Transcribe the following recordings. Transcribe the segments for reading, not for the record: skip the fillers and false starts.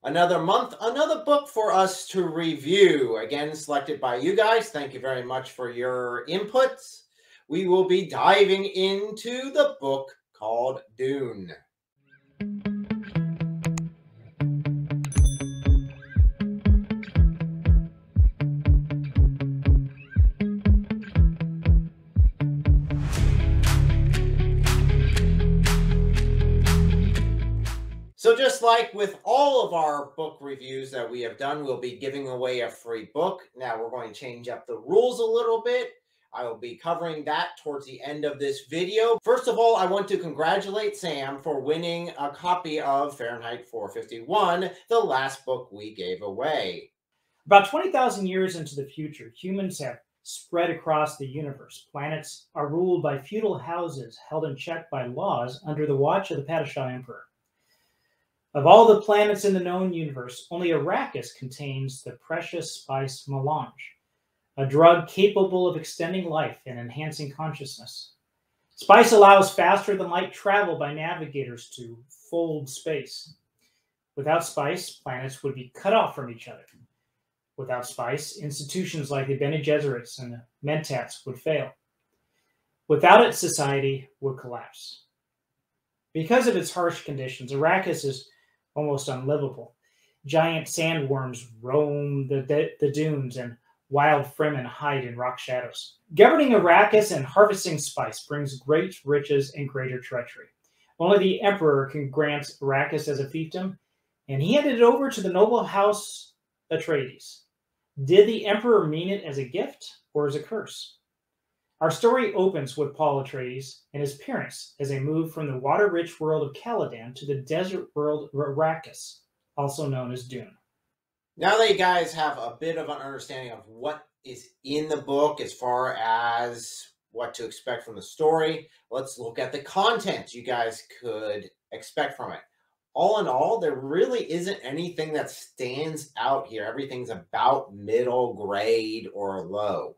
Another month, another book for us to review. Again, selected by you guys. Thank you very much for your inputs. We will be diving into the book called Dune. So just like with all of our book reviews that we have done, we'll be giving away a free book. Now we're going to change up the rules a little bit. I will be covering that towards the end of this video. First of all, I want to congratulate Sam for winning a copy of Fahrenheit 451, the last book we gave away. About 20,000 years into the future, humans have spread across the universe. Planets are ruled by feudal houses held in check by laws under the watch of the Padishah Emperor. Of all the planets in the known universe, only Arrakis contains the precious spice melange, a drug capable of extending life and enhancing consciousness. Spice allows faster than light travel by navigators to fold space. Without spice, planets would be cut off from each other. Without spice, institutions like the Jeserits and Mentants would fail. Without it, society would collapse. Because of its harsh conditions, Arrakis is almost unlivable. Giant sandworms roam the dunes, and wild fremen hide in rock shadows. Governing Arrakis and harvesting spice brings great riches and greater treachery. Only the Emperor can grant Arrakis as a fiefdom, and he handed it over to the noble house Atreides. Did the Emperor mean it as a gift or as a curse? Our story opens with Paul Atreides and his parents as they move from the water-rich world of Caladan to the desert world of Arrakis, also known as Dune. Now that you guys have a bit of an understanding of what is in the book as far as what to expect from the story, let's look at the content you guys could expect from it. All in all, there really isn't anything that stands out here. Everything's about middle grade or low.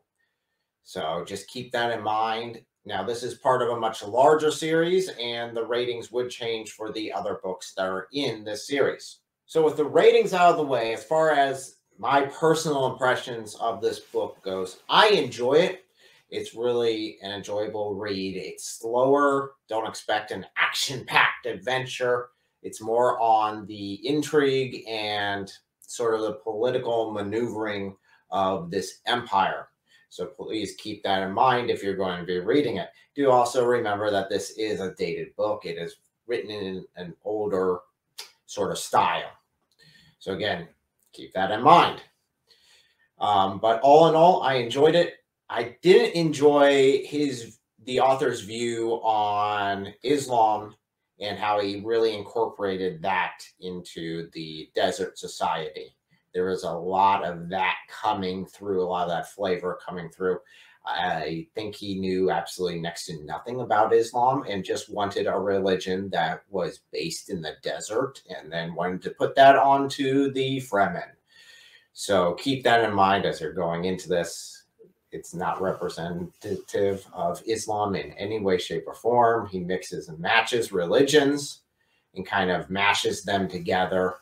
So just keep that in mind. Now, this is part of a much larger series, and the ratings would change for the other books that are in this series. So with the ratings out of the way, as far as my personal impressions of this book goes, I enjoy it. It's really an enjoyable read. It's slower. Don't expect an action-packed adventure. It's more on the intrigue and sort of the political maneuvering of this empire. So please keep that in mind if you're going to be reading it. Do also remember that this is a dated book. It is written in an older sort of style. So again, keep that in mind. But all in all, I enjoyed it. I didn't enjoy the author's view on Islam and how he really incorporated that into the desert society. There was a lot of that coming through, a lot of that flavor coming through. I think he knew absolutely next to nothing about Islam and just wanted a religion that was based in the desert and then wanted to put that onto the Fremen. So keep that in mind as you're going into this. It's not representative of Islam in any way, shape, or form. He mixes and matches religions and kind of mashes them together.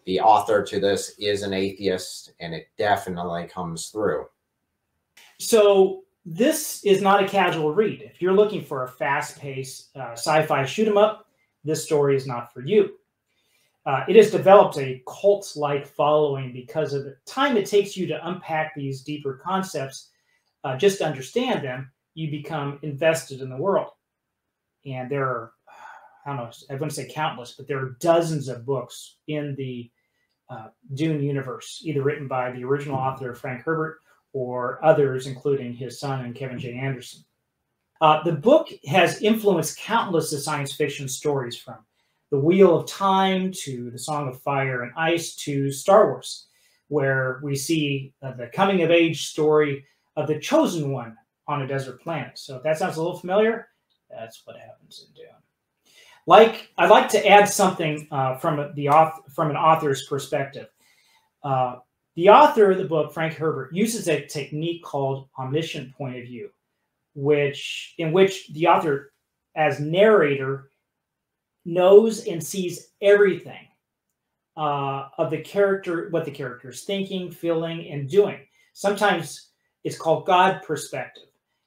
The author to this is an atheist, and it definitely comes through. So this is not a casual read. If you're looking for a fast-paced sci-fi shoot-'em-up, this story is not for you. It has developed a cult-like following because of the time it takes you to unpack these deeper concepts. Just to understand them, you become invested in the world. And there are, I don't know, I wouldn't say countless, but there are dozens of books in the Dune universe, either written by the original author, Frank Herbert, or others, including his son and Kevin J. Anderson. The book has influenced countless of science fiction stories, from The Wheel of Time to The Song of Fire and Ice to Star Wars, where we see the coming-of-age story of the chosen one on a desert planet. So if that sounds a little familiar, that's what happens in Dune. I'd like to add something from an author's perspective. The author of the book, Frank Herbert, uses a technique called omniscient point of view, in which the author, as narrator, knows and sees everything of the character, what the character is thinking, feeling, and doing. Sometimes it's called God perspective.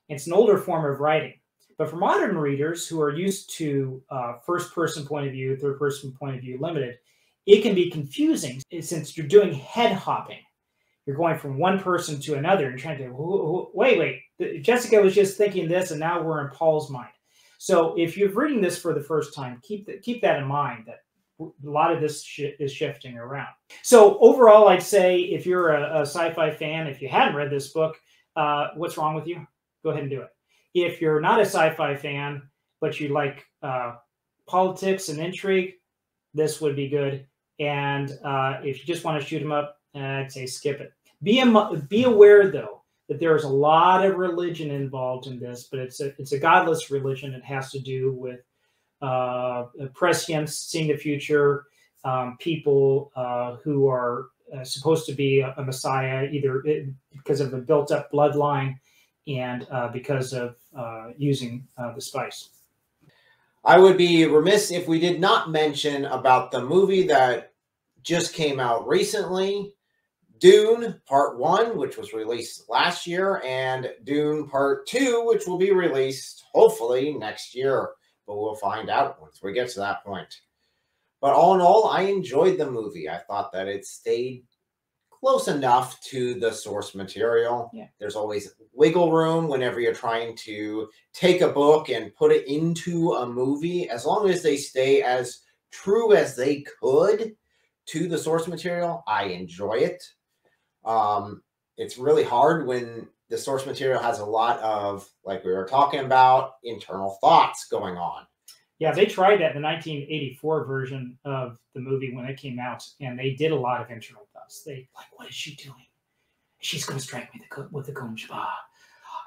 It's an older form of writing. But for modern readers who are used to first-person point of view, third-person point of view limited, it can be confusing since you're doing head hopping. You're going from one person to another and trying to, wait, Jessica was just thinking this, and now we're in Paul's mind. So if you're reading this for the first time, keep that in mind, that a lot of this is shifting around. So overall, I'd say if you're a sci-fi fan, if you hadn't read this book, what's wrong with you? Go ahead and do it. If you're not a sci-fi fan, but you like politics and intrigue, this would be good. And if you just want to shoot them up, I'd say skip it. Be aware, though, that there is a lot of religion involved in this, but it's a godless religion. It has to do with prescience, seeing the future, people who are supposed to be a messiah, either because of a built-up bloodline and because of using the spice. I would be remiss if we did not mention about the movie that just came out recently, Dune Part 1, which was released last year, and Dune Part 2, which will be released hopefully next year, but we'll find out once we get to that point. But all in all, I enjoyed the movie. I thought that it stayed close enough to the source material. Yeah. There's always wiggle room whenever you're trying to take a book and put it into a movie, as long as they stay as true as they could to the source material. I enjoy it. It's really hard when the source material has a lot of, like we were talking about, internal thoughts going on. Yeah, they tried that in the 1984 version of the movie when it came out, and they did a lot of internal thoughts. They like, what is she doing? She's going to strike me with the Kom Jabbar.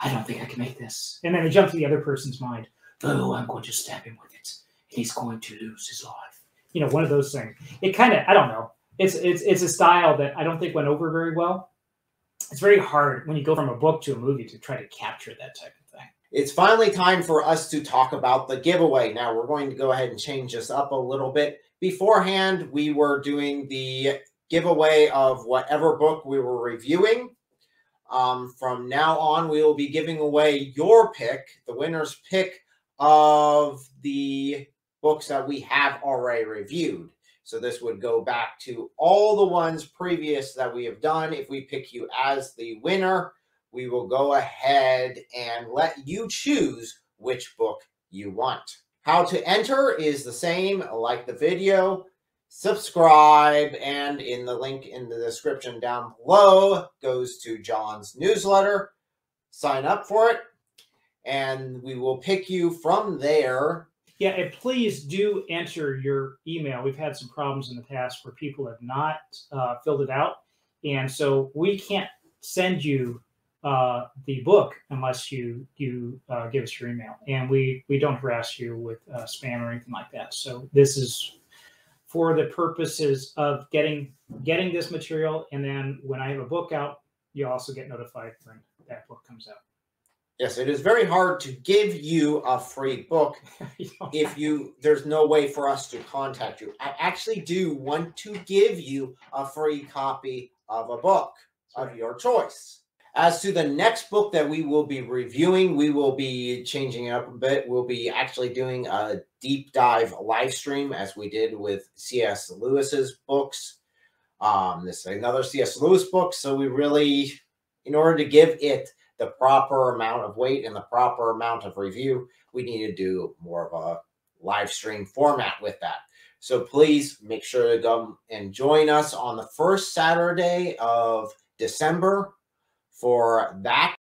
I don't think I can make this. And then they jump to the other person's mind. Oh, I'm going to stab him with it. He's going to lose his life. You know, one of those things. It kind of, I don't know. It's a style that I don't think went over very well. It's very hard when you go from a book to a movie to try to capture that type of thing. It's finally time for us to talk about the giveaway. Now, we're going to go ahead and change this up a little bit. Beforehand, we were doing the giveaway of whatever book we were reviewing. From now on, we will be giving away your pick, the winner's pick of the books that we have already reviewed. So this would go back to all the ones previous that we have done. If we pick you as the winner, we will go ahead and let you choose which book you want. How to enter is the same, like the video, subscribe, and in the link in the description down below goes to John's newsletter. Sign up for it, and we will pick you from there. Yeah, and please do enter your email. We've had some problems in the past where people have not filled it out, and so we can't send you the book unless you give us your email, and we don't harass you with spam or anything like that. So this is for the purposes of getting this material, and then when I have a book out, you also get notified when that book comes out. Yes, it is very hard to give you a free book if there's no way for us to contact you. I actually do want to give you a free copy of a book of your choice. As to the next book that we will be reviewing, we will be changing it up a bit. We'll be actually doing a deep dive live stream as we did with C.S. Lewis's books. This is another C.S. Lewis book, so we really, in order to give it the proper amount of weight and the proper amount of review, we need to do more of a live stream format with that. So please make sure to come and join us on the first Saturday of December for that.